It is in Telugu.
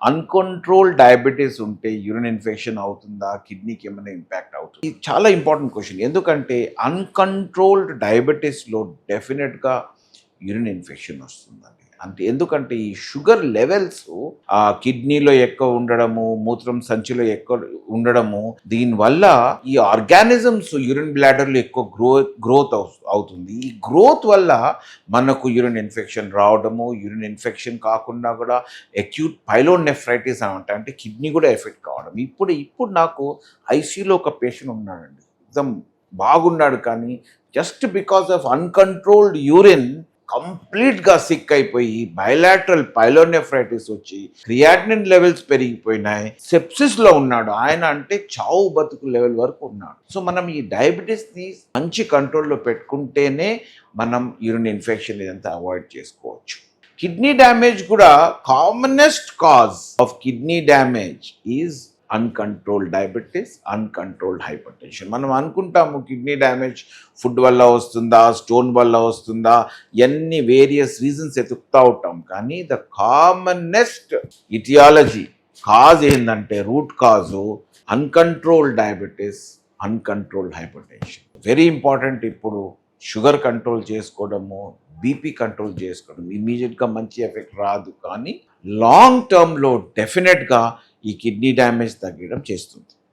అన్‌కంట్రోల్డ్ డయాబెటిస్ ఉంటే యూరిన్ ఇన్ఫెక్షన్ అవుతుందా? కిడ్నీకి ఏమైనా ఇంపాక్ట్ అవుతుందా? ఇది చాలా ఇంపార్టెంట్ క్వెషన్. ఎందుకంటే అన్‌కంట్రోల్డ్ డయాబెటిస్‌లో డెఫినిట్‌గా యూరిన్ ఇన్ఫెక్షన్ వస్తుందండి. అంటే ఎందుకంటే ఈ షుగర్ లెవెల్స్ కిడ్నీలో ఎక్కువ ఉండడము, మూత్రం సంచిలో ఎక్కువ ఉండడము, దీనివల్ల ఈ ఆర్గానిజమ్స్ యూరిన్ బ్లాడర్లో ఎక్కువ గ్రోత్ అవుతుంది. ఈ గ్రోత్ వల్ల మనకు యూరిన్ ఇన్ఫెక్షన్ రావడము, యూరిన్ ఇన్ఫెక్షన్ కాకుండా కూడా అక్యూట్ పైలోనెఫ్రైటిస్ అని అంటే కిడ్నీ కూడా ఎఫెక్ట్ కావడం. ఇప్పుడు నాకు ఐసీయూలో ఒక పేషెంట్ ఉన్నాడండి. ఎగ్జామ్ బాగున్నాడు, కానీ just because of uncontrolled urine కంప్లీట్గా సిక్ అయిపోయి బయలాటరల్ పైలోనెఫ్రైటిస్ వచ్చి క్రియాటినిన్ లెవెల్స్ పెరిగిపోయినాయి, సెప్సిస్లో ఉన్నాడు ఆయన. అంటే చావు బతుకు లెవెల్ వరకు ఉన్నాడు. సో మనం ఈ డయాబెటీస్ని మంచి కంట్రోల్లో పెట్టుకుంటేనే మనం యూరిన్ ఇన్ఫెక్షన్ ఇదంతా అవాయిడ్ చేసుకోవచ్చు. కిడ్నీ డ్యామేజ్ కూడా commonest cause of kidney damage is uncontrolled diabetes, uncontrolled hyper tension. మనం అనుకుంటాము కిడ్నీ డ్యామేజ్ ఫుడ్ వల్ల వస్తుందా, స్టోన్ వల్ల వస్తుందా, ఎన్ని వేరియస్ రీజన్స్ ఎతుకుతూ ఉంటాం. కానీ ద కామనెస్ట్ ఇటియాలజీ కాజ్ ఏంటంటే root cause uncontrolled diabetes, uncontrolled hyper tension. Very important. ఇప్పుడు షుగర్ కంట్రోల్ చేసుకోవడము, బీపీ కంట్రోల్ చేసుకోవడం ఇమీడియట్గా మంచి ఎఫెక్ట్ రాదు, కానీ లాంగ్ టర్మ్లో డెఫినెట్గా ఈ కిడ్నీ డ్యామేజ్ తగ్గడం చేస్తుంది.